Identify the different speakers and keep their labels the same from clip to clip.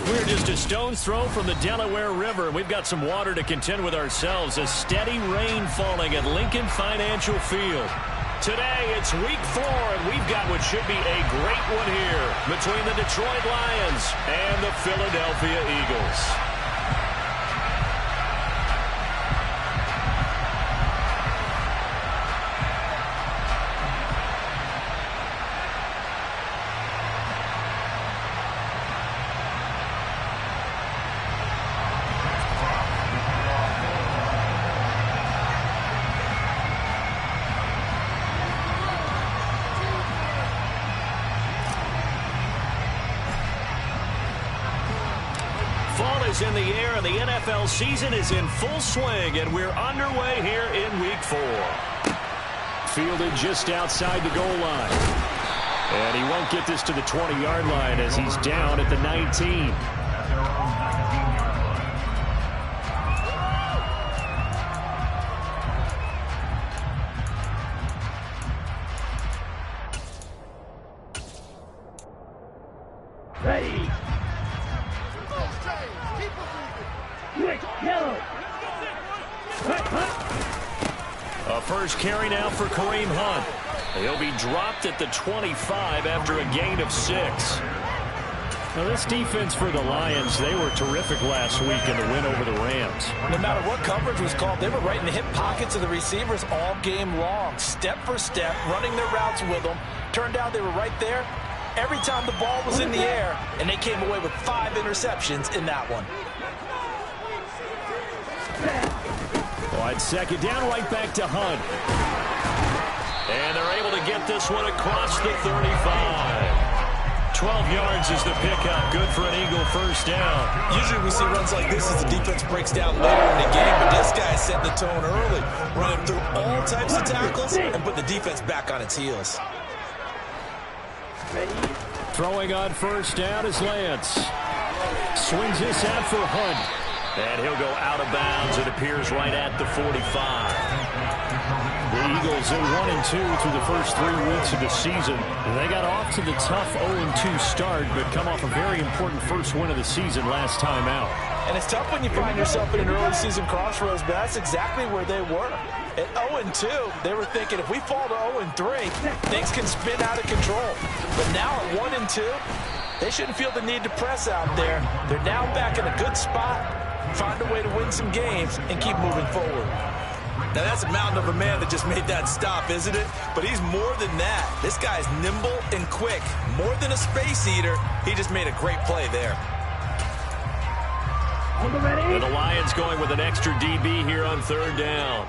Speaker 1: We're just a stone's throw from the Delaware River. We've got some water to contend with ourselves. A steady rain falling at Lincoln Financial Field. Today, it's week 4, and we've got what should be a great one here between the Detroit Lions and the Philadelphia Eagles. In the air, and the NFL season is in full swing, and we're underway here in week 4. Fielded just outside the goal line, and he won't get this to the 20-yard line as he's down at the 19.
Speaker 2: Ready.
Speaker 1: A first carry now for Kareem Hunt. He'll be dropped at the 25 after a gain of 6. Now this defense for the Lions, they were terrific last week in the win over the Rams.
Speaker 3: No matter what coverage was called, they were right in the hip pockets of the receivers all game long. Step for step, running their routes with them. Turned out they were right there every time the ball was in the air, and they came away with 5 interceptions in that one.
Speaker 1: Wide second down, right back to Hunt. And they're able to get this one across the 35. 12 yards is the pickup. Good for an Eagle first down.
Speaker 3: Usually we see runs like this as the defense breaks down later in the game, but this guy set the tone early, running through all types of tackles and put the defense back on its heels.
Speaker 1: Throwing on first down is Lance. Swings this out for Hunt. And he'll go out of bounds. It appears right at the 45. The Eagles are 1-2 through the first 3 weeks of the season. They got off to the tough 0-2 start, but come off a very important first win of the season last time out.
Speaker 3: And it's tough when you find yourself in an early season crossroads, but that's exactly where they were. At 0-2, they were thinking if we fall to 0-3, things can spin out of control. But now at 1-2, they shouldn't feel the need to press out there. They're now back in a good spot. Find a way to win some games and keep moving forward. Now that's a mountain of a man that just made that stop, isn't it? But he's more than that. This guy's nimble and quick. More than a space eater, he just made a great play there.
Speaker 1: And the Lions going with an extra DB here on third down.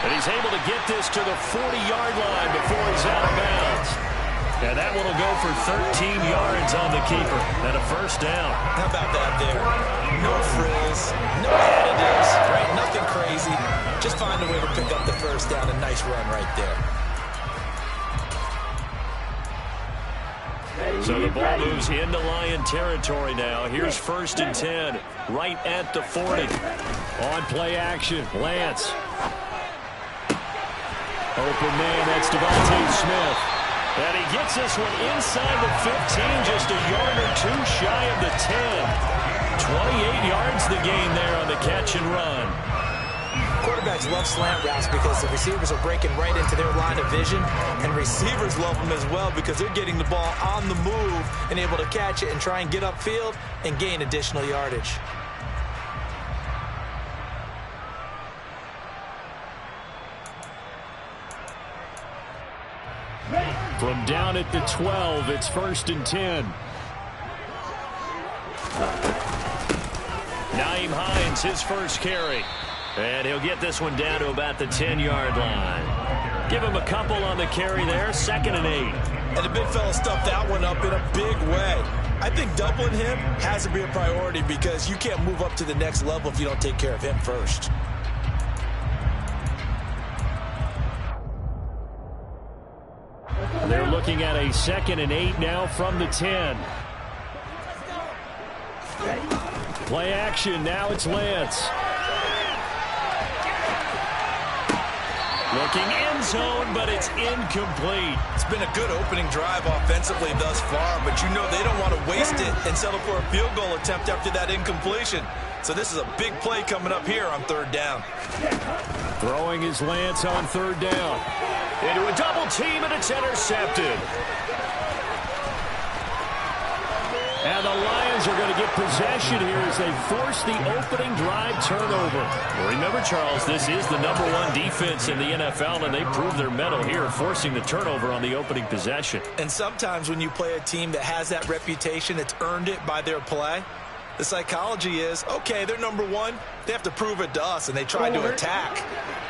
Speaker 1: And he's able to get this to the 40-yard line before he's out of bounds. And that one will go for 13 yards on the keeper and a first down.
Speaker 3: How about that there? No frills, no additives, right? Nothing crazy. Just find a way to pick up the first down. A nice run right there.
Speaker 1: So the ball moves into Lion territory now. Here's 1st and 10, right at the 40. On play action, Lance. Open man, that's Devontae Smith. And he gets this one inside the 15, just a yard or 2 shy of the 10. 28 yards the gain there on the catch and run.
Speaker 3: Quarterbacks love slant routes because the receivers are breaking right into their line of vision, and receivers love them as well because they're getting the ball on the move and able to catch it and try and get upfield and gain additional yardage.
Speaker 1: From down at the 12, it's 1st and 10. Nyheim Hines, his first carry. And he'll get this one down to about the 10-yard line. Give him a couple on the carry there, 2nd and 8.
Speaker 3: And the big fella stuffed that one up in a big way. I think doubling him has to be a priority because you can't move up to the next level if you don't take care of him first.
Speaker 1: They're looking at a 2nd and 8 now from the 10. Play action, now it's Lance. Looking end zone, but it's incomplete.
Speaker 3: It's been a good opening drive offensively thus far, but you know they don't want to waste it and settle for a field goal attempt after that incompletion. So this is a big play coming up here on third down.
Speaker 1: Throwing is Lance on third down. Into a double team, and it's intercepted. And the Lions are going to get possession here as they force the opening drive turnover. Remember, Charles, this is the #1 defense in the NFL, and they prove their mettle here, forcing the turnover on the opening possession.
Speaker 3: And sometimes when you play a team that has that reputation, it's earned it by their play. The psychology is, okay, they're #1. They have to prove it to us, and they tried to attack.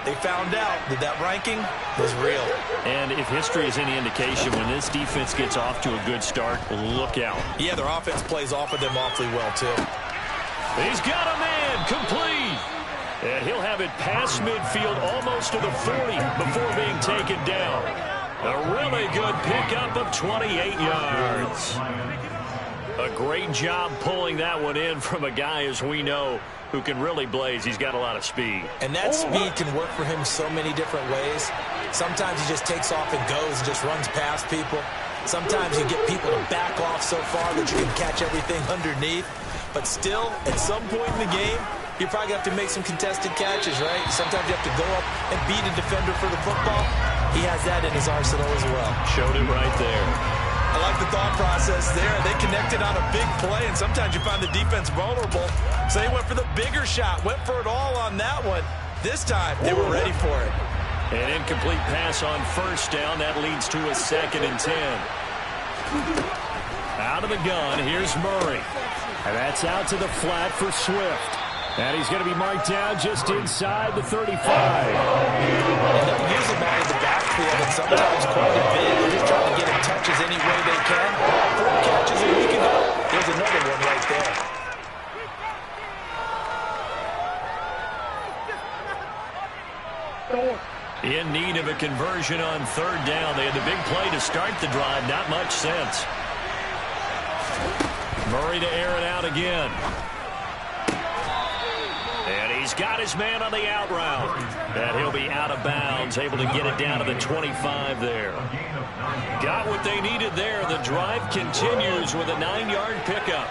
Speaker 3: They found out that that ranking was real.
Speaker 1: And if history is any indication, when this defense gets off to a good start, look out.
Speaker 3: Yeah, their offense plays off of them awfully well, too.
Speaker 1: He's got a man, complete. And he'll have it past midfield almost to the 40 before being taken down. A really good pickup of 28 yards. A great job pulling that one in from a guy, as we know, who can really blaze. He's got a lot of speed.
Speaker 3: And that speed can work for him so many different ways. Sometimes he just takes off and goes and just runs past people. Sometimes you get people to back off so far that you can catch everything underneath. But still, at some point in the game, you probably have to make some contested catches, right? Sometimes you have to go up and beat a defender for the football. He has that in his arsenal as well.
Speaker 1: Showed it right there.
Speaker 3: I like the thought process there. They connected on a big play, and sometimes you find the defense vulnerable. So they went for the bigger shot, went for it all on that one. This time, they were ready for it.
Speaker 1: An incomplete pass on first down. That leads to a 2nd and 10. Out of the gun, here's Murray. And that's out to the flat for Swift. And he's going to be marked down just inside the 35.
Speaker 3: And they'll use him out of the backfield, and sometimes quite a bit. They're just trying to get him touches any way they can. 4 catches a week ago. There's another one right there.
Speaker 1: In need of a conversion on third down. They had the big play to start the drive. Not much sense. Murray to air it out again. And he's got his man on the out route. And he'll be out of bounds, able to get it down to the 25 there. Got what they needed there. The drive continues with a 9-yard pickup.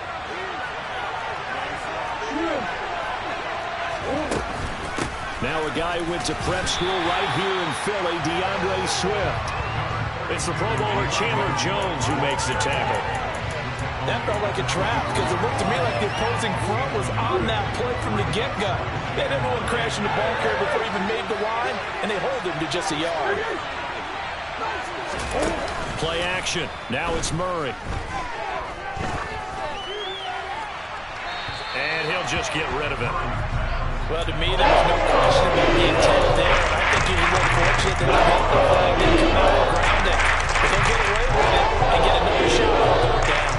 Speaker 1: Now a guy who went to prep school right here in Philly, DeAndre Swift. It's the Pro Bowler Chandler Jones who makes the tackle.
Speaker 3: That felt like a trap because it looked to me like the opposing front was on that play from the get-go. They had everyone crashing the ball carrier before he even made the line, and they hold him to just a yard.
Speaker 1: Play action. Now it's Murray. And he'll just get rid of it.
Speaker 3: Well, to me, there was no question about the intent there. I think he was unfortunate that the flag didn't come out and ground it. But they'll get away with it and get another shot on third down.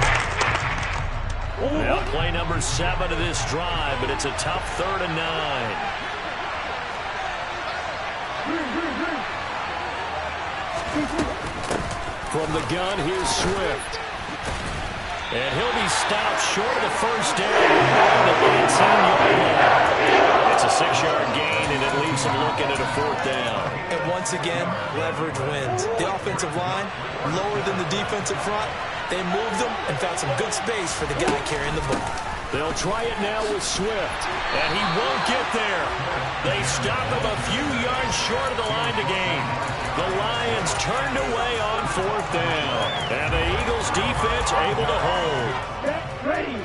Speaker 1: Well, play number 7 of this drive, but it's a tough 3rd and 9. From the gun, here's Swift. And he'll be stopped short of the first down around the 18-yard line. It's a 6-yard gain, and it leaves him looking at a 4th down.
Speaker 3: And once again, leverage wins. The offensive line, lower than the defensive front. They moved them and found some good space for the guy carrying the ball.
Speaker 1: They'll try it now with Swift, and he won't get there. They stop him a few yards short of the line to gain. The Lions turned away on 4th down, and the Eagles defense able to hold.
Speaker 2: Ready.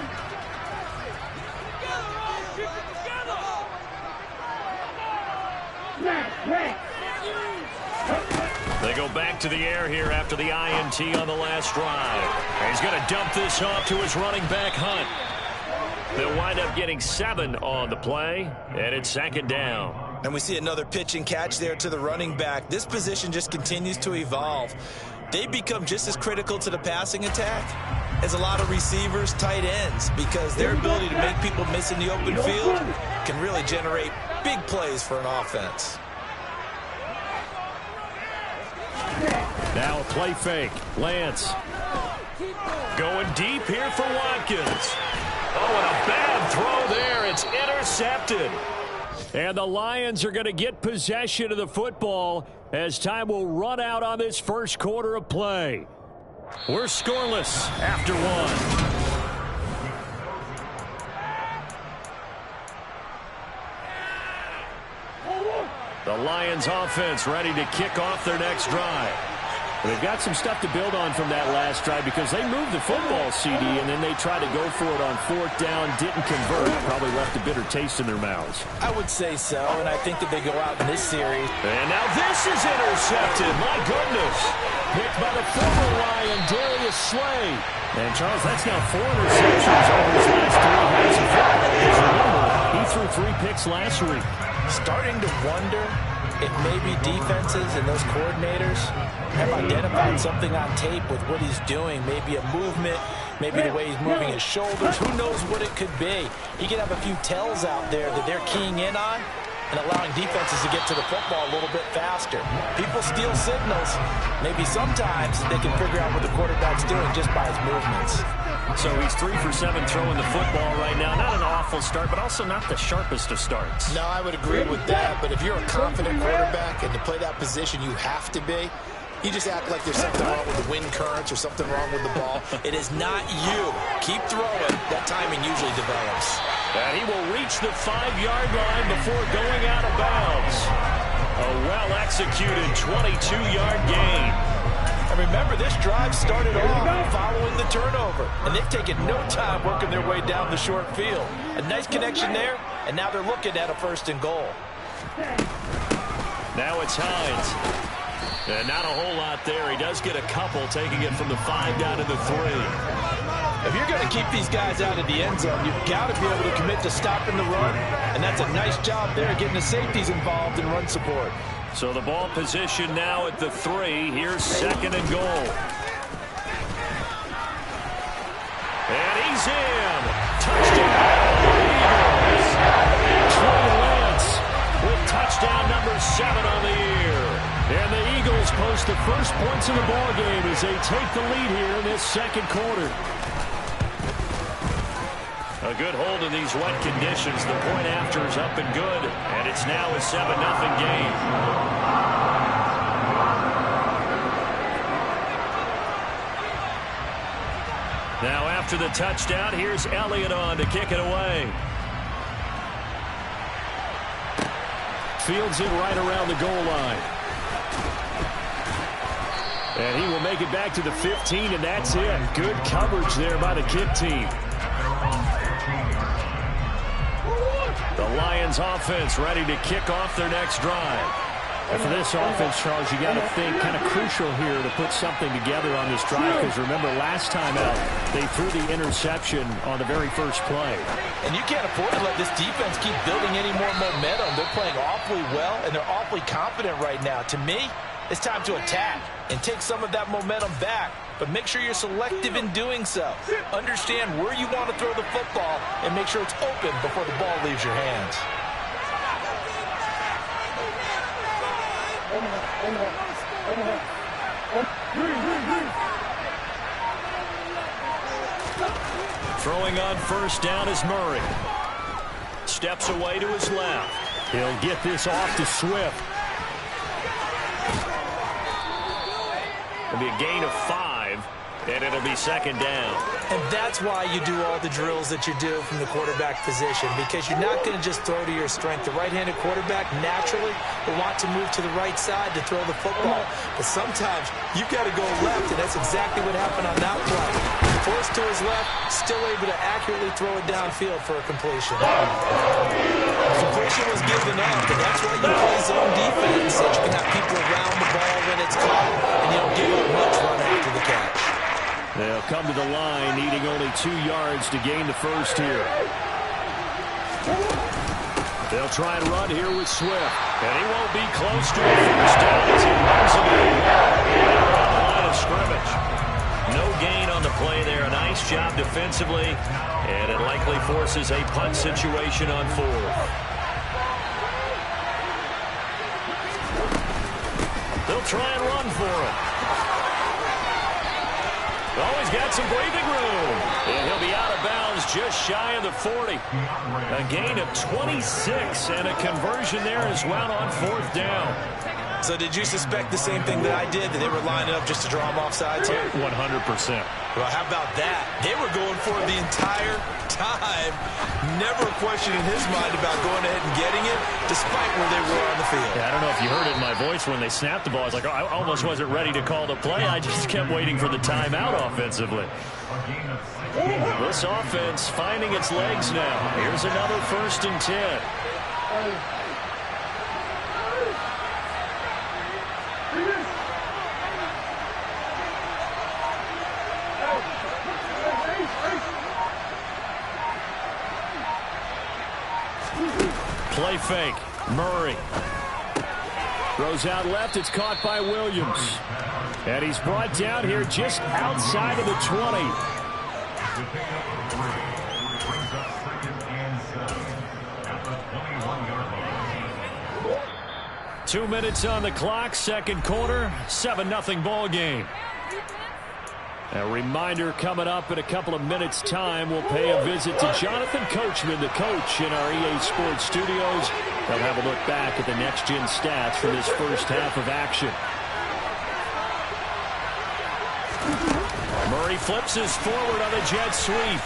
Speaker 1: They go back to the air here after the INT on the last drive. And he's going to dump this off to his running back, Hunt. They'll wind up getting 7 on the play, and it's 2nd down.
Speaker 3: And we see another pitch and catch there to the running back. This position just continues to evolve. They become just as critical to the passing attack as a lot of receivers, tight ends, because their ability to make people miss in the open field can really generate big plays for an offense.
Speaker 1: Now a play fake. Lance. Going deep here for Watkins. Oh, and a bad throw there. It's intercepted. And the Lions are going to get possession of the football as time will run out on this first quarter of play. We're scoreless after one. The Lions offense ready to kick off their next drive. They've got some stuff to build on from that last drive because they moved the football, CD, and then they tried to go for it on fourth down, didn't convert, probably left a bitter taste in their mouths.
Speaker 3: I would say so, and I think that they go out in this series.
Speaker 1: And now this is intercepted. My goodness. Picked by the former Lion, Darius Slay. And, Charles, that's now 4 interceptions over his last 3 games of football. Remember, he threw 3 picks last week.
Speaker 3: Starting to wonder if maybe defenses and those coordinators have identified something on tape with what he's doing. Maybe a movement, maybe the way he's moving his shoulders. Who knows what it could be? He could have a few tells out there that they're keying in on and allowing defenses to get to the football a little bit faster. People steal signals. Maybe sometimes they can figure out what the quarterback's doing just by his movements.
Speaker 1: So he's 3 for 7 throwing the football right now. Not an awful start, but also not the sharpest of starts.
Speaker 2: No, I would agree with that. But if you're a confident quarterback and to play that position, you have to be. You just act like there's something wrong with the wind currents or something wrong with the ball.
Speaker 3: It is not you. Keep throwing. That timing usually develops.
Speaker 1: And he will reach the 5-yard line before going out of bounds. A well-executed 22-yard gain.
Speaker 3: And remember, this drive started off following the turnover. And they've taken no time working their way down the short field. A nice connection there, and now they're looking at a 1st and goal.
Speaker 1: Now it's Hines. And not a whole lot there. He does get a couple, taking it from the 5 down to the 3.
Speaker 3: If you're going to keep these guys out of the end zone, you've got to be able to commit to stopping the run. And that's a nice job there, getting the safeties involved in run support.
Speaker 1: So the ball position now at the 3. Here's 2nd and goal. And he's in. Touchdown, Eagles. Trey Lance with touchdown number 7 on the year. And the Eagles post the first points in the ball game as they take the lead here in this 2nd quarter. A good hold in these wet conditions. The point after is up and good, and it's now a 7-0 game. Now after the touchdown, here's Elliott on to kick it away. Fields it right around the goal line. And he will make it back to the 15, and that's it. Good coverage there by the kick team. The Lions offense ready to kick off their next drive. And for this offense, Charles, you got to think kind of crucial here to put something together on this drive, because remember last time out they threw the interception on the very first play.
Speaker 3: And you can't afford to let this defense keep building any more momentum. They're playing awfully well, and they're awfully confident right now. To me, it's time to attack and take some of that momentum back. But make sure you're selective in doing so. Understand where you want to throw the football and make sure it's open before the ball leaves your hands.
Speaker 1: Throwing on 1st down is Murray. Steps away to his left. He'll get this off to Swift. It'll be a gain of 5, and it'll be 2nd down.
Speaker 3: And that's why you do all the drills that you do from the quarterback position, because you're not going to just throw to your strength. The right-handed quarterback naturally will want to move to the right side to throw the football. But sometimes you've got to go left, and that's exactly what happened on that play. Forced to his left, still able to accurately throw it downfield for a completion. Completion was given up, and that's why you play zone defense, so you can have people around the ball when it's caught, and you don't give up much run after the catch.
Speaker 1: They'll come to the line, needing only 2 yards to gain the first here. They'll try and run here with Swift, and he won't be close to a first down as he runs it in on the line of scrimmage. No gain on the play there. A nice job defensively, and it likely forces a punt situation on 4th. They'll try and run for it. Oh, he's got some breathing room. And he'll be out of bounds just shy of the 40. A gain of 26, and a conversion there as well on 4th down.
Speaker 3: So did you suspect the same thing that I did, that they were lining up just to draw them off sides here?
Speaker 1: 100%.
Speaker 3: Well, how about that? They were going for it the entire time. Never a question in his mind about going ahead and getting it, despite where they were on the field.
Speaker 1: Yeah, I don't know if you heard it in my voice when they snapped the ball. I was like, oh, I almost wasn't ready to call the play. I just kept waiting for the timeout offensively. This offense finding its legs now. Here's another 1st and 10. Play fake. Murray throws out left. It's caught by Williams. And he's brought down here just outside of the 20. 2 minutes on the clock, 2nd quarter, 7-0 ball game. A reminder coming up in a couple of minutes' time. We'll pay a visit to Jonathan Coachman, the coach in our EA Sports studios. They'll have a look back at the next-gen stats from this first half of action. Murray flips his forward on a jet sweep.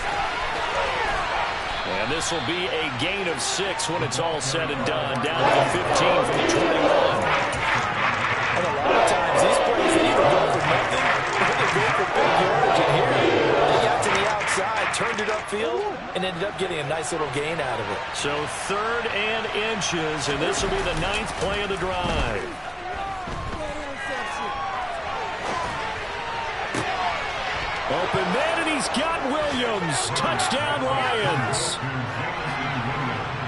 Speaker 1: And this will be a gain of 6 when it's all said and done. Down to the 15 from the 21.
Speaker 3: And a lot of times these plays, they either go for nothing or they go for big yardage. And here, they got to the outside, turned it upfield, and ended up getting a nice little gain out of it.
Speaker 1: So 3rd and inches, and this will be the 9th play of the drive. Open man, and he's got Williams. Touchdown, Lions.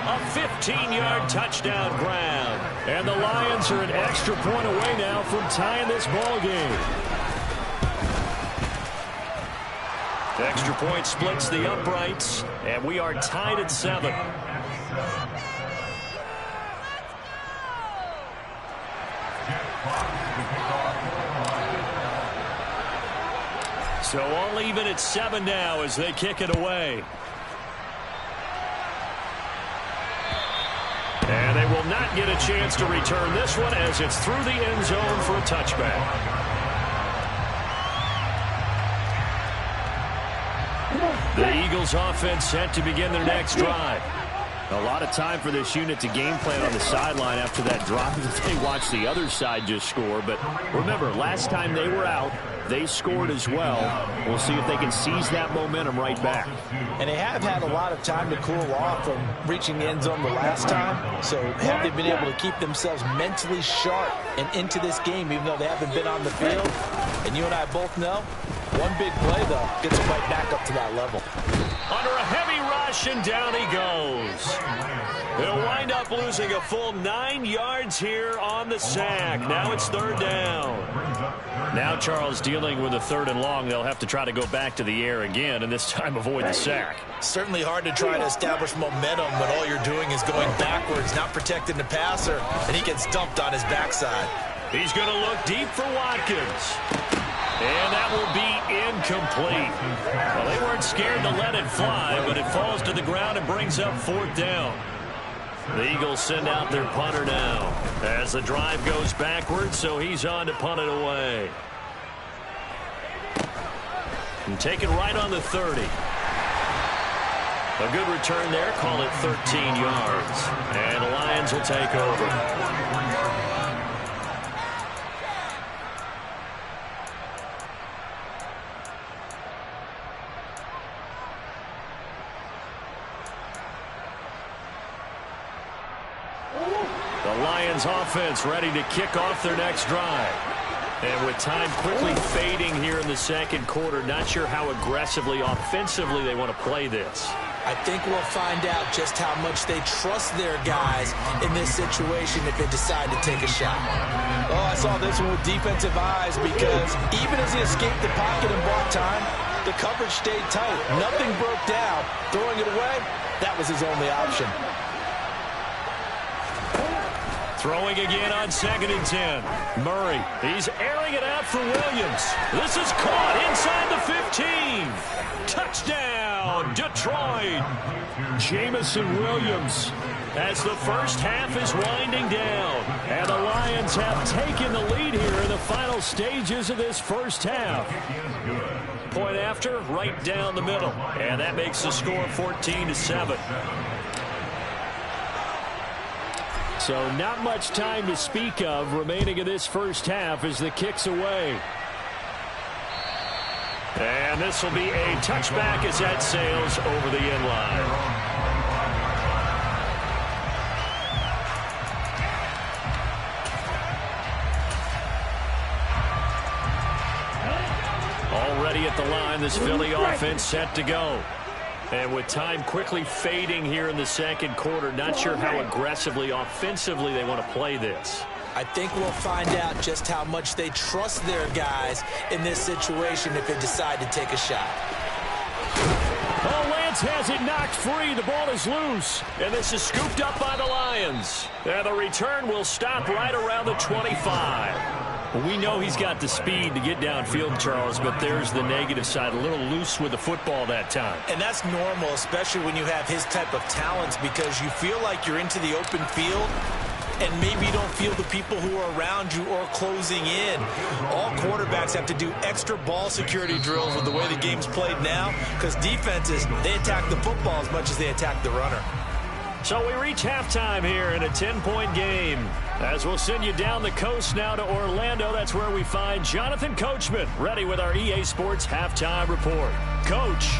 Speaker 1: A 15-yard touchdown grab. And the Lions are an extra point away now from tying this ball game. The extra point splits the uprights, and we are tied at 7. So all even at 7 now as they kick it away. And they will not get a chance to return this one as it's through the end zone for a touchback. The Eagles offense set to begin their next drive. A lot of time for this unit to game plan on the sideline after that drive that they watched the other side just score. But remember, last time they were out, they scored as well. We'll see if they can seize that momentum right back.
Speaker 3: And they have had a lot of time to cool off from reaching the end zone the last time. So have they been able to keep themselves mentally sharp and into this game, even though they haven't been on the field? And you and I both know, one big play, though, gets them right back up to that level.
Speaker 1: Under a heavy rush, and down he goes. They'll wind up losing a full 9 yards here on the sack. Now it's 3rd down. Now Charles dealing with a 3rd and long. They'll have to try to go back to the air again, and this time avoid the sack.
Speaker 3: Certainly hard to try to establish momentum when all you're doing is going backwards, not protecting the passer, and he gets dumped on his backside.
Speaker 1: He's going to look deep for Watkins. And that will be incomplete. Well, they weren't scared to let it fly, but it falls to the ground and brings up 4th down. The Eagles send out their punter now as the drive goes backwards, so he's on to punt it away. And take it right on the 30. A good return there, call it 13 yards. And the Lions will take over. The Lions offense ready to kick off their next drive. And with time quickly fading here in the 2nd quarter, not sure how aggressively, offensively they want to play this.
Speaker 3: I think we'll find out just how much they trust their guys in this situation if they decide to take a shot. Oh, I saw this one with defensive eyes because even as he escaped the pocket and bought time, the coverage stayed tight. Nothing broke down. Throwing it away, that was his only option.
Speaker 1: Throwing again on 2nd and 10. Murray, he's airing it out for Williams. This is caught inside the 15. Touchdown, Detroit. Jamison Williams, as the first half is winding down. And the Lions have taken the lead here in the final stages of this first half. Point after, right down the middle. And that makes the score 14-7. So not much time to speak of remaining in this first half as the kick's away. And this will be a touchback as that sails over the end line. Already at the line, this Philly offense set to go. And with time quickly fading here in the second quarter, not sure how aggressively, offensively they want to play this.
Speaker 3: I think we'll find out just how much they trust their guys in this situation if they decide to take a shot.
Speaker 1: Oh, Lance has it knocked free. The ball is loose. And this is scooped up by the Lions. And the return will stop right around the 25. We know he's got the speed to get downfield, Charles, but there's the negative side. A little loose with the football that time.
Speaker 3: And that's normal, especially when you have his type of talents, because you feel like you're into the open field and maybe you don't feel the people who are around you or closing in. All quarterbacks have to do extra ball security drills with the way the game's played now, because defenses, they attack the football as much as they attack the runner.
Speaker 1: So we reach halftime here in a 10-point game. As we'll send you down the coast now to Orlando, that's where we find Jonathan Coachman, ready with our EA Sports Halftime Report. Coach.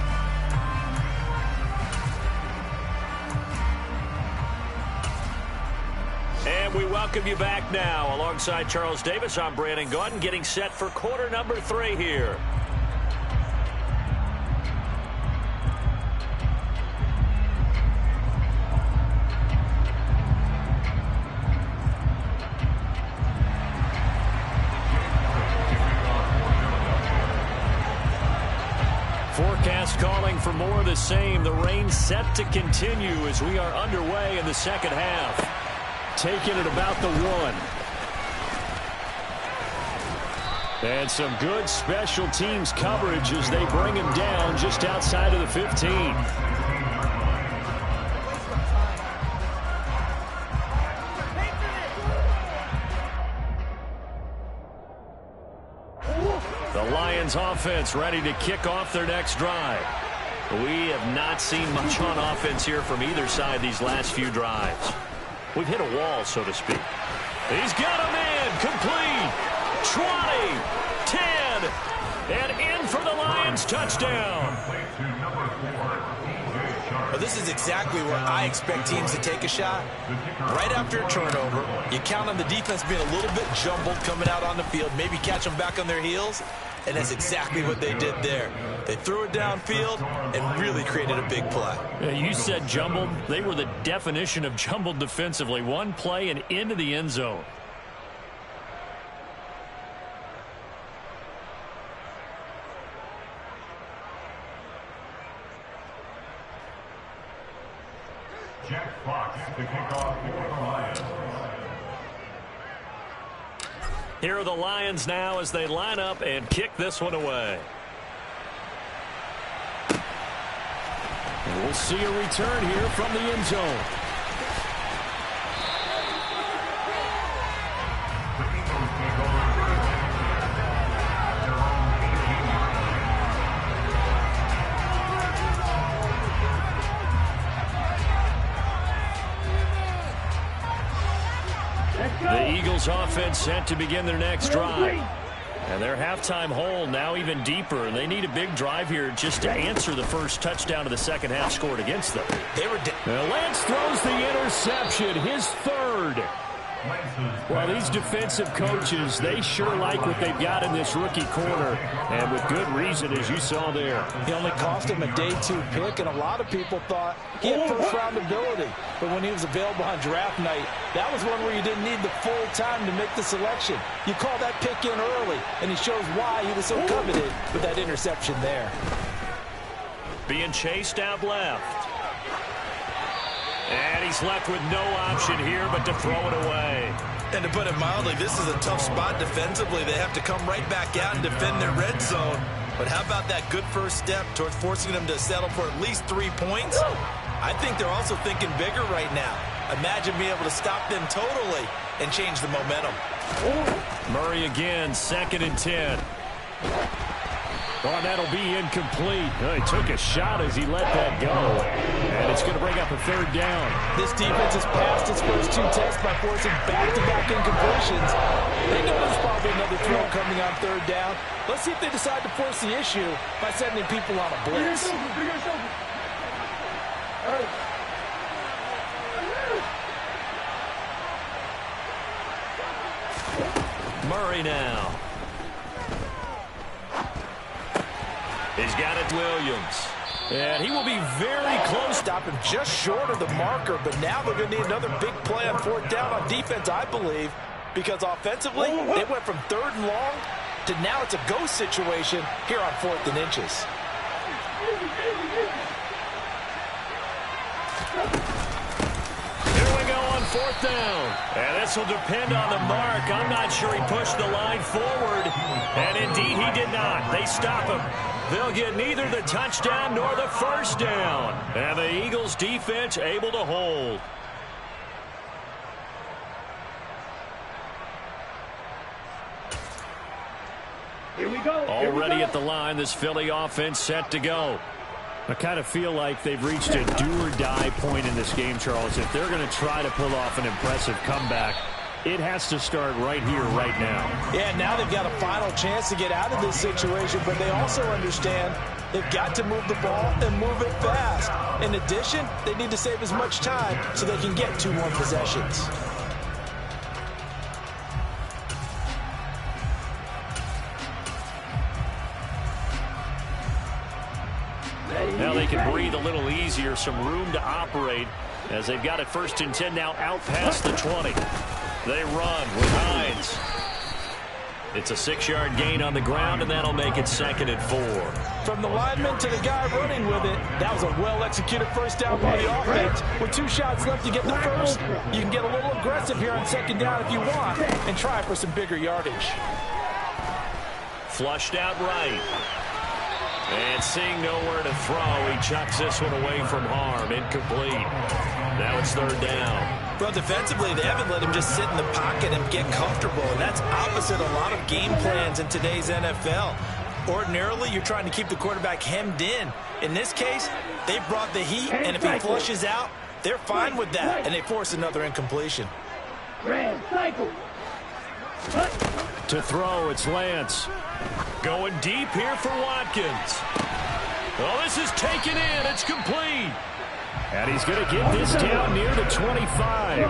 Speaker 1: And we welcome you back now. Alongside Charles Davis, I'm Brandon Gaudin, getting set for quarter number 3 here. Forecast calling for more of the same. The rain set to continue as we are underway in the second half. Taking it about the 1. And some good special teams coverage as they bring him down just outside of the 15. The Lions offense ready to kick off their next drive. We have not seen much on offense here from either side these last few drives. We've hit a wall, so to speak. He's got a man complete. 20, 10, and in for the Lions touchdown.
Speaker 3: Well, this is exactly where I expect teams to take a shot. Right after a turnover, you count on the defense being a little bit jumbled coming out on the field, maybe catch them back on their heels, and that's exactly what they did there. They threw it downfield and really created a big play.
Speaker 1: Yeah, you said jumbled. They were the definition of jumbled defensively. One play and into the end zone.
Speaker 4: Jack Fox to kick off for the Lions.
Speaker 1: Here are the Lions now as they line up and kick this one away. And we'll see a return here from the end zone. The Eagles offense set to begin their next drive. And their halftime hole now even deeper. And they need a big drive here just to answer the first touchdown of the second half scored against them. Lance throws the interception, his third. Well, these defensive coaches, they sure like what they've got in this rookie corner, and with good reason, as you saw there.
Speaker 3: He only cost him a day 2 pick, and a lot of people thought he had first-round ability. But when he was available on draft night, that was one where you didn't need the full time to make the selection. You call that pick in early, and he shows why he was so coveted with that interception there.
Speaker 1: Being chased out left. And he's left with no option here but to throw it away.
Speaker 3: And to put it mildly, this is a tough spot defensively. They have to come right back out and defend their red zone. But how about that good first step towards forcing them to settle for at least 3 points? I think they're also thinking bigger right now. Imagine being able to stop them totally and change the momentum.
Speaker 1: Murray again, 2nd and 10. Oh, that'll be incomplete. Oh, he took a shot as he let that go. And it's going to bring up a 3rd down.
Speaker 3: This defense has passed its first 2 tests by forcing back-to-back incompletions. They know there's probably another throw coming on 3rd down. Let's see if they decide to force the issue by sending people on a blitz.
Speaker 1: Murray now. He's got it, Williams. And he will be very close.
Speaker 3: Stop him just short of the marker, but now they're going to need another big play on 4th down on defense, I believe, because offensively, they went from 3rd and long to now it's a go situation here on 4th and inches.
Speaker 1: Here we go on 4th down. And this will depend on the mark. I'm not sure he pushed the line forward. And indeed, he did not. They stop him. They'll get neither the touchdown nor the 1st down. And the Eagles defense able to hold.
Speaker 5: Here we go.
Speaker 1: Already at the line, this Philly offense set to go. I kind of feel like they've reached a do-or-die point in this game, Charles. If they're going to try to pull off an impressive comeback, it has to start right here, right now.
Speaker 3: Yeah, now they've got a final chance to get out of this situation, but they also understand they've got to move the ball and move it fast. In addition, they need to save as much time so they can get 2 more possessions.
Speaker 1: Now they can breathe a little easier, some room to operate as they've got it 1st and 10 now out past the 20. They run with Hines. It's a 6-yard gain on the ground, and that'll make it 2nd and 4.
Speaker 3: From the lineman to the guy running with it, that was a well-executed 1st down by the offense. With 2 shots left to get the 1st, you can get a little aggressive here on 2nd down if you want and try for some bigger yardage.
Speaker 1: Flushed out right. And seeing nowhere to throw, he chucks this one away from harm. Incomplete. Now it's 3rd down.
Speaker 3: Well, defensively, they haven't let him just sit in the pocket and get comfortable, and that's opposite a lot of game plans in today's NFL. Ordinarily, you're trying to keep the quarterback hemmed in. In this case, they brought the heat, and if he flushes out, they're fine with that, and they force another incompletion.
Speaker 1: To throw, it's Lance. Going deep here for Watkins. Well, this is taken in. It's complete. And he's going to get this down near the 25.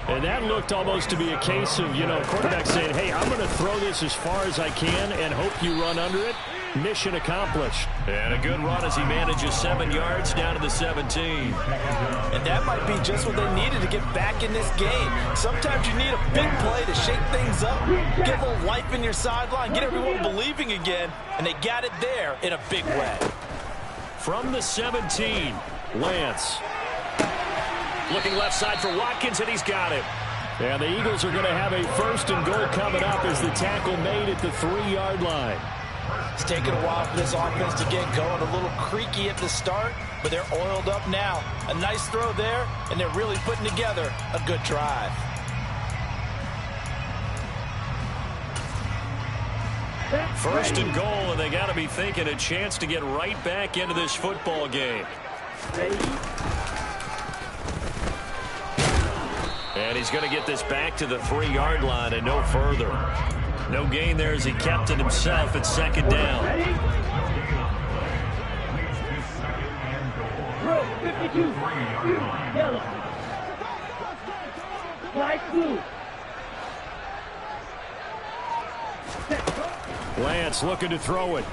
Speaker 1: And that looked almost to be a case of, quarterback saying, hey, I'm going to throw this as far as I can and hope you run under it. Mission accomplished. And a good run as he manages 7 yards down to the 17.
Speaker 3: And that might be just what they needed to get back in this game. Sometimes you need a big play to shake things up, get a little life in your sideline, get everyone believing again, and they got it there in a big way.
Speaker 1: From the 17, Lance. Looking left side for Watkins, and he's got it. And the Eagles are going to have a 1st and goal coming up as the tackle made at the 3-yard line.
Speaker 3: It's taken a while for this offense to get going. A little creaky at the start, but they're oiled up now. A nice throw there, and they're really putting together a good drive.
Speaker 1: First and goal, and they got to be thinking a chance to get right back into this football game. And he's going to get this back to the 3-yard line and no further. No gain there as he kept it himself at 2nd down.
Speaker 5: 52. Yellow. Light blue.
Speaker 1: Lance looking to throw it.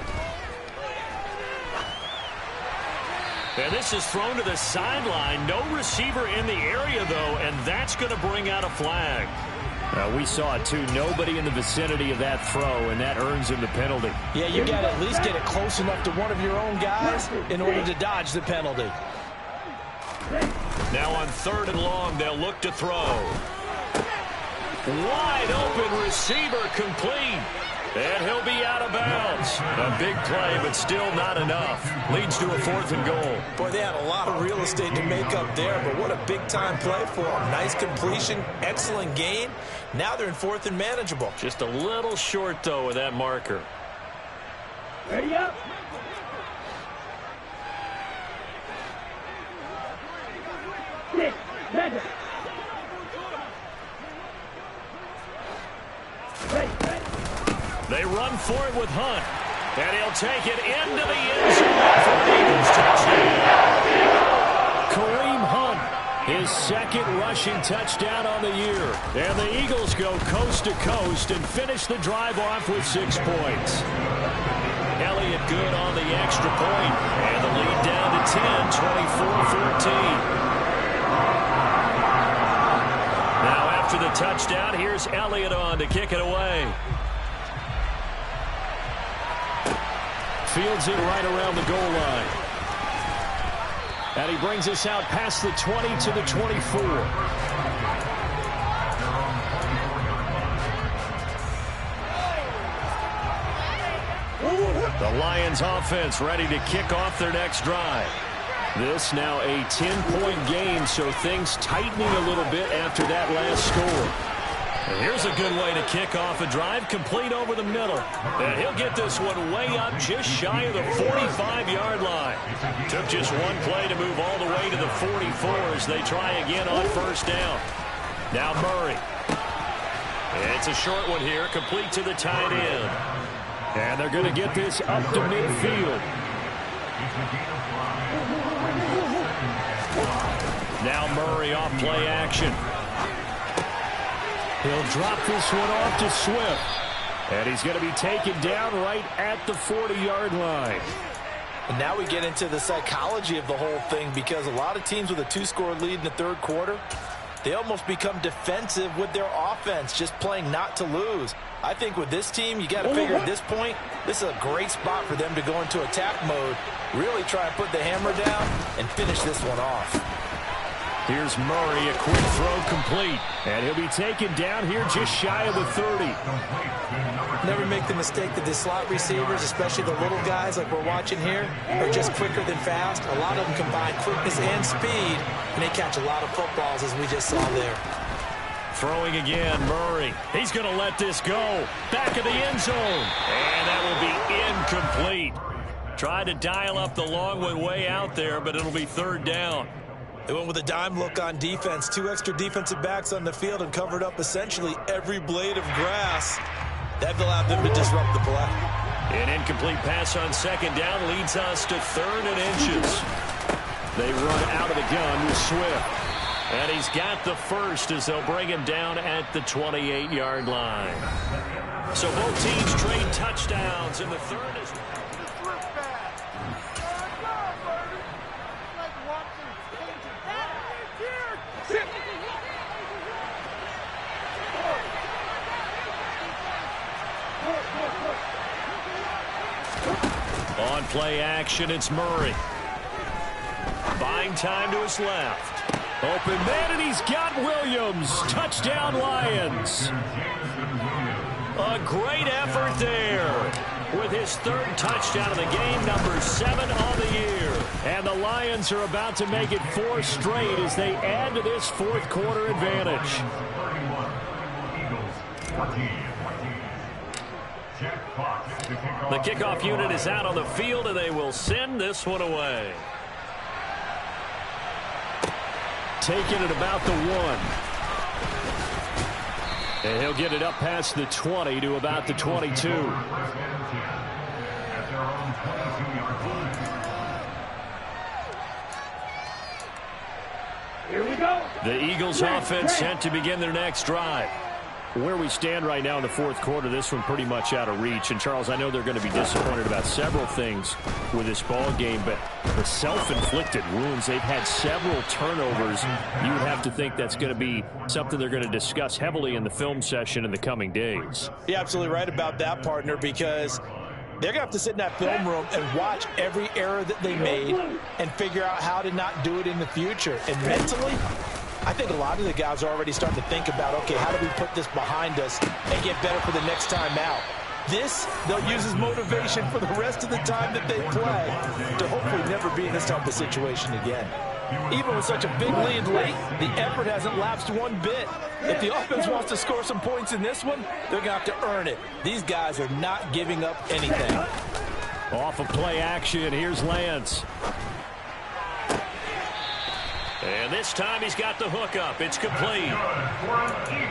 Speaker 1: And this is thrown to the sideline. No receiver in the area, though, and that's going to bring out a flag. We saw it, too. Nobody in the vicinity of that throw, and that earns him the penalty.
Speaker 3: Yeah, you got to at least get it close enough to one of your own guys in order to dodge the penalty.
Speaker 1: Now on 3rd and long, they'll look to throw. Wide open receiver complete. And he'll be out of bounds. A big play, but still not enough. Leads to a 4th and goal.
Speaker 3: Boy, they had a lot of real estate to make up there, but what a big-time play for them. Nice completion, excellent gain. Now they're in 4th and manageable.
Speaker 1: Just a little short, though, with that marker.
Speaker 5: Ready up. Six, seven.
Speaker 1: They run for it with Hunt. And he'll take it into the end zone for an Eagles touchdown. Kareem Hunt, his 2nd rushing touchdown on the year. And the Eagles go coast to coast and finish the drive off with 6 points. Elliott good on the extra point. And the lead down to 10, 24-14. Now after the touchdown, here's Elliott on to kick it away. Fields it right around the goal line. And he brings us out past the 20 to the 24. The Lions offense ready to kick off their next drive. This now a 10-point game, so things tightening a little bit after that last score. And here's a good way to kick off a drive, complete over the middle. And he'll get this one way up just shy of the 45-yard line. Took just one play to move all the way to the 44 as they try again on 1st down. Now Murray. It's a short one here, complete to the tight end. And they're going to get this up to midfield. Now Murray off play action. He'll drop this one off to Swift. And he's going to be taken down right at the 40-yard line.
Speaker 3: And now we get into the psychology of the whole thing, because a lot of teams with a 2-score lead in the 3rd quarter, they almost become defensive with their offense, just playing not to lose. I think with this team, you got to figure at this point, this is a great spot for them to go into attack mode, really try and put the hammer down and finish this one off.
Speaker 1: Here's Murray, a quick throw complete. And he'll be taken down here just shy of the 30.
Speaker 3: Never make the mistake that the slot receivers, especially the little guys like we're watching here, are just quicker than fast. A lot of them combine quickness and speed, and they catch a lot of footballs, as we just saw there.
Speaker 1: Throwing again, Murray. He's going to let this go. Back of the end zone. And that will be incomplete. Tried to dial up the long one way out there, but it'll be 3rd down.
Speaker 3: They went with a dime look on defense. 2 extra defensive backs on the field and covered up essentially every blade of grass. That allowed them to disrupt the play.
Speaker 1: An incomplete pass on 2nd down leads us to 3rd and inches. They run out of the gun with Swift. And he's got the 1st as they'll bring him down at the 28-yard line. So both teams trade touchdowns in the 3rd. On play action, it's Murray. Buying time to his left. Open man, and he's got Williams. Touchdown, Lions. A great effort there with his 3rd touchdown of the game, number 7 on the year. And the Lions are about to make it 4 straight as they add to this 4th quarter advantage. The kickoff unit is out on the field, and they will send this one away. Taking it about the 1. And he'll get it up past the 20 to about the 22.
Speaker 5: Here we go.
Speaker 1: The Eagles offense set to begin their next drive. Where we stand right now in the 4th quarter, this one pretty much out of reach. And, Charles, I know they're going to be disappointed about several things with this ball game, but the self-inflicted wounds, they've had several turnovers. You would have to think that's going to be something they're going to discuss heavily in the film session in the coming days.
Speaker 3: You're absolutely right about that, partner, because They're going to have to sit in that film room and watch every error that they made and figure out how to not do it in the future. And mentally, I think a lot of the guys are already starting to think about, okay, how do we put this behind us and get better for the next time out? This, they'll use as motivation for the rest of the time that they play to hopefully never be in this type of situation again. Even with such a big lead late, the effort hasn't lapsed one bit. If the offense wants to score some points in this one, they're going to have to earn it. These guys are not giving up anything.
Speaker 1: Off of play action, here's Lance. And this time he's got the hook up. It's complete.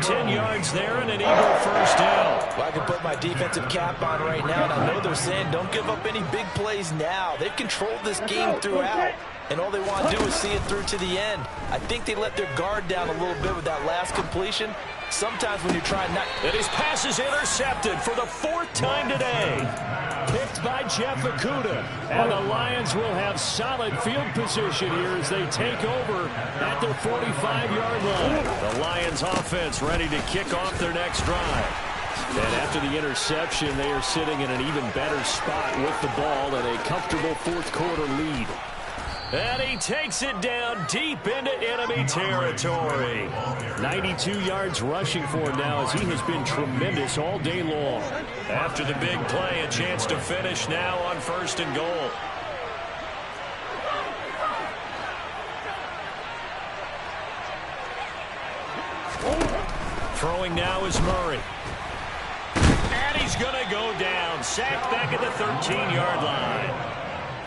Speaker 1: 10 yards there and an Eagle first down.
Speaker 3: Well, I can put my defensive cap on right now, and I know they're saying don't give up any big plays now. They've controlled this game throughout, and all they want to do is see it through to the end. I think they let their guard down a little bit with that last completion. Sometimes when you try not...
Speaker 1: And his pass is intercepted for the 4th time today. Picked by Jeff Okudah. And the Lions will have solid field position here as they take over at their 45-yard line. The Lions offense ready to kick off their next drive. And after the interception, they are sitting in an even better spot with the ball and a comfortable 4th quarter lead. And he takes it down deep into enemy territory. 92 yards rushing for him now as he has been tremendous all day long. After the big play, a chance to finish now on 1st and goal. Throwing now is Murray. And he's going to go down. Sacked back at the 13-yard line.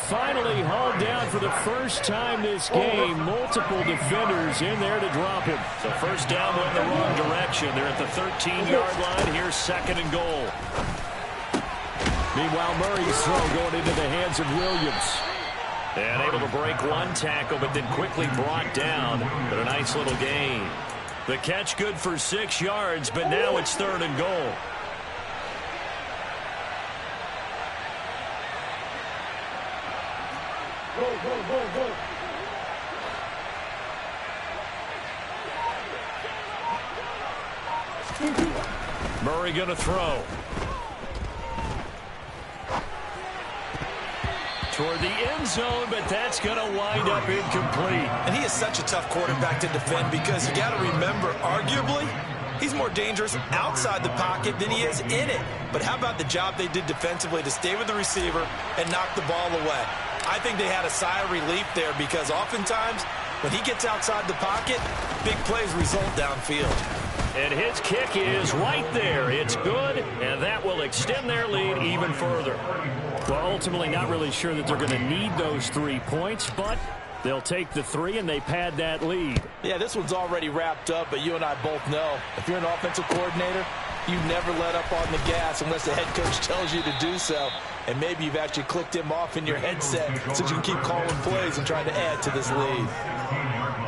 Speaker 1: Finally hauled down for the first time this game. Multiple defenders in there to drop him. So first down went the wrong direction. They're at the 13-yard line. Here's 2nd and goal. Meanwhile, Murray's throw going into the hands of Williams. And able to break one tackle, but then quickly brought down. But a nice little gain. The catch good for 6 yards, but now it's 3rd and goal.
Speaker 5: Go, go, go, go.
Speaker 1: Murray going to throw. Toward the end zone, but that's going to wind up incomplete.
Speaker 3: And he is such a tough quarterback to defend because you got to remember, arguably, he's more dangerous outside the pocket than he is in it. But how about the job they did defensively to stay with the receiver and knock the ball away? I think they had a sigh of relief there because oftentimes when he gets outside the pocket, big plays result downfield.
Speaker 1: And his kick is right there. It's good, and that will extend their lead even further. Well, ultimately not really sure that they're going to need those 3 points, but they'll take the 3 and they pad that lead.
Speaker 3: Yeah, this one's already wrapped up, but you and I both know if you're an offensive coordinator, you never let up on the gas unless the head coach tells you to do so. And maybe you've actually clicked him off in your headset so you can keep calling plays and trying to add to this lead.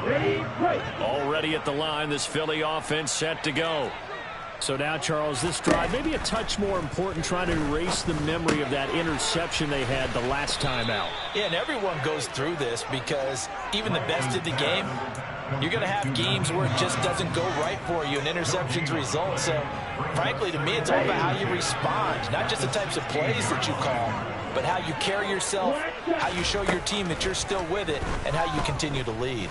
Speaker 5: Ready, break.
Speaker 1: Already at the line, this Philly offense set to go. So now, Charles, this drive maybe a touch more important, trying to erase the memory of that interception they had the last time out.
Speaker 3: Yeah, and everyone goes through this because even the best of the game, you're going to have games where it just doesn't go right for you and interceptions result. So, frankly, to me, it's all about how you respond, not just the types of plays that you call, but how you carry yourself, how you show your team that you're still with it, and how you continue to lead.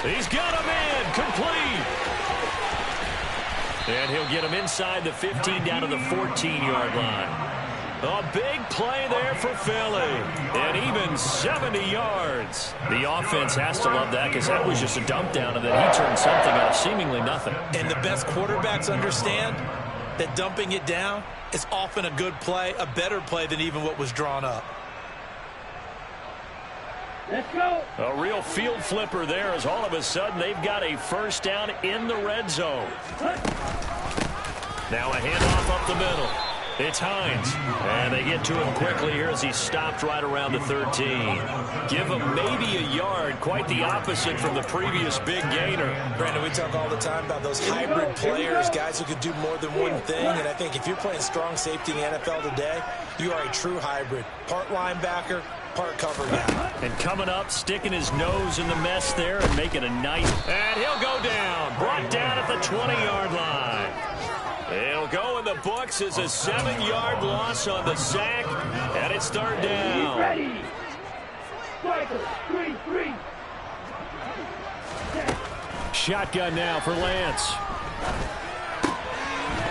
Speaker 1: He's got him in, complete. And he'll get him inside the 15 down to the 14-yard line. A big play there for Philly. And even 70 yards. The offense has to love that because that was just a dump down, and then he turned something out of seemingly nothing.
Speaker 3: And the best quarterbacks understand that dumping it down is often a good play, a better play than even what was drawn up.
Speaker 5: Let's go.
Speaker 1: A real field flipper there as all of a sudden they've got a first down in the red zone. Now a handoff up the middle. It's Hines. And they get to him quickly here as he stopped right around the 13. Give him maybe a yard. Quite the opposite from the previous big gainer.
Speaker 3: Brandon, we talk all the time about those hybrid players, guys who can do more than one thing. And I think if you're playing strong safety in the NFL today, you are a true hybrid. Part linebacker, part cover guy.
Speaker 1: And coming up, sticking his nose in the mess there and making a nice... And he'll go down. Brought down at the 20-yard line. It'll go in the books as a 7-yard loss on the sack, and it's third down.
Speaker 5: Ready. Striker, 3-3.
Speaker 1: Shotgun now for Lance.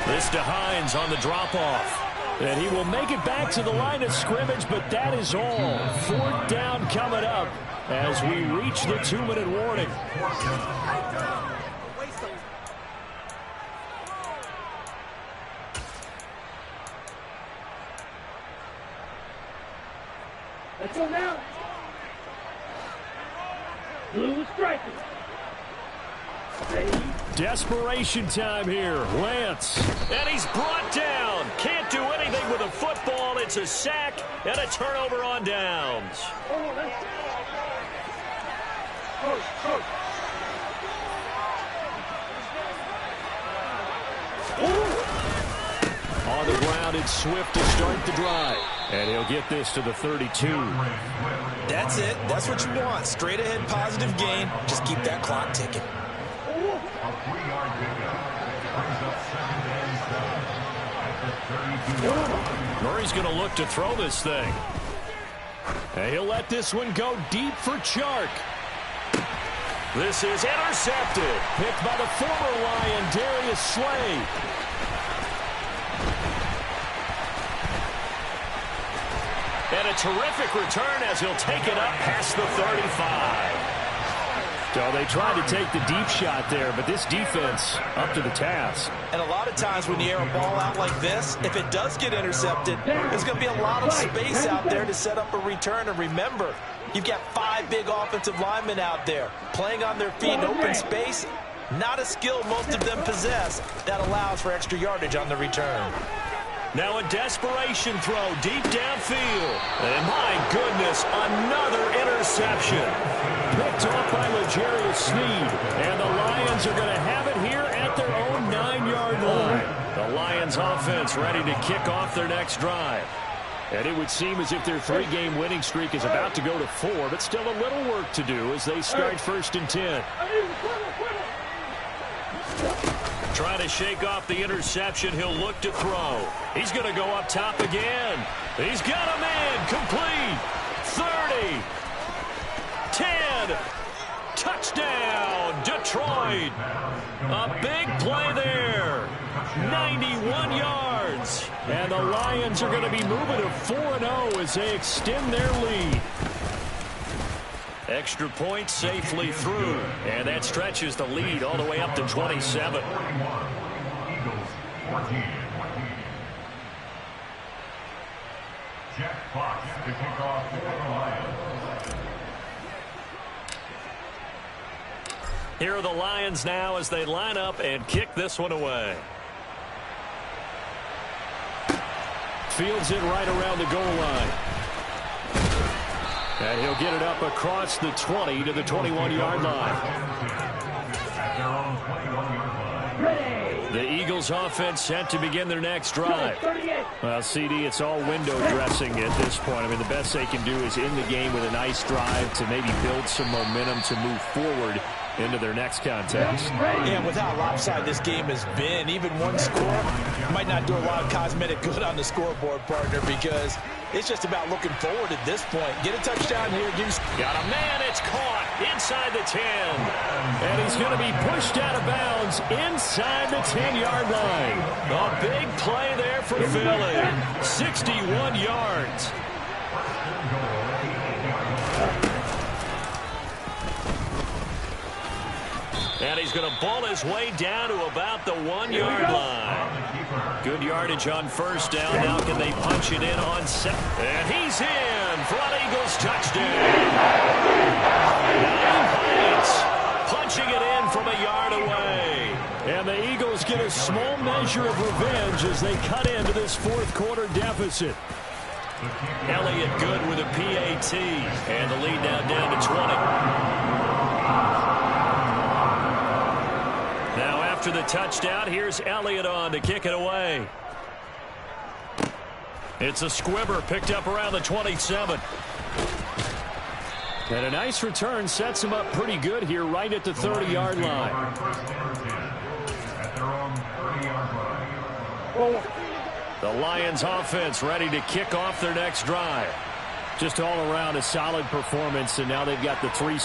Speaker 1: This to Hines on the drop-off. And he will make it back to the line of scrimmage, but that is all. Fourth down coming up as we reach the 2-minute warning.
Speaker 5: Let's go now. Blue striker. Ready.
Speaker 1: Desperation time here. Lance. And he's brought down. Can't do anything with a football. It's a sack and a turnover on downs. On the ground, it's Swift to start the drive. And he'll get this to the 32.
Speaker 3: That's it. That's what you want. Straight ahead positive gain. Just keep that clock ticking.
Speaker 4: A 3-yard pickup brings up 2nd and 7 at the 32.
Speaker 1: Murray's going to look to throw this thing. And he'll let this one go deep for Chark. This is intercepted. Picked by the former Lion, Darius Slay. And a terrific return as he'll take it up past the 35. So they tried to take the deep shot there, but this defense up to the task.
Speaker 3: And a lot of times when you air a ball out like this, if it does get intercepted, there's going to be a lot of space out there to set up a return. And remember, you've got 5 big offensive linemen out there playing on their feet in open space. Not a skill most of them possess that allows for extra yardage on the return.
Speaker 1: Now a desperation throw deep downfield. And my goodness, another interception. Picked off by L'Jarius Sneed. And the Lions are going to have it here at their own 9-yard line. The Lions offense ready to kick off their next drive. And it would seem as if their 3-game winning streak is about to go to 4, but still a little work to do as they start 1st and 10. Trying to shake off the interception. He'll look to throw. He's going to go up top again. He's got a man. Complete. 30. 10. Touchdown, Detroit. A big play there. 91 yards. And the Lions are going to be moving to 4-0 as they extend their lead. Extra point safely through. And that stretches the lead all the way up to 27.
Speaker 4: Eagles 14. Jack Fox to kick off for the Lions.
Speaker 1: Here are the Lions now as they line up and kick this one away. Fields it right around the goal line. And he'll get it up across the 20 to the 21-yard line.
Speaker 4: At their own 21-yard line.
Speaker 5: Ready.
Speaker 1: The Eagles offense set to begin their next drive.
Speaker 5: 38.
Speaker 1: Well, CD, it's all window dressing at this point. I mean, the best they can do is in the game with a nice drive to maybe build some momentum to move forward into their next contest.
Speaker 3: Yeah, with how lopsided this game has been, even one score might not do a lot of cosmetic good on the scoreboard, partner, because it's just about looking forward at this point. Get a touchdown here.
Speaker 1: Got a man. It's caught inside the 10. And he's going to be pushed out of bounds inside the 10-yard line. A big play there for Philly. 61 yards. And he's going to ball his way down to about the 1-yard line. Good yardage on first down. Now can they punch it in on second? And he's in for an Eagles touchdown. 9 points. Punching it in from a yard away. And the Eagles get a small measure of revenge as they cut into this fourth-quarter deficit. Elliott good with a PAT. And the lead now down to 20. Now after the touchdown, here's Elliott on to kick it away. It's a squibber picked up around the 27. And a nice return sets him up pretty good here right at the 30-yard line.
Speaker 4: At their own 30-yard line.
Speaker 5: Ball 1.
Speaker 1: The Lions offense ready to kick off their next drive. Just all around a solid performance, and now they've got the 3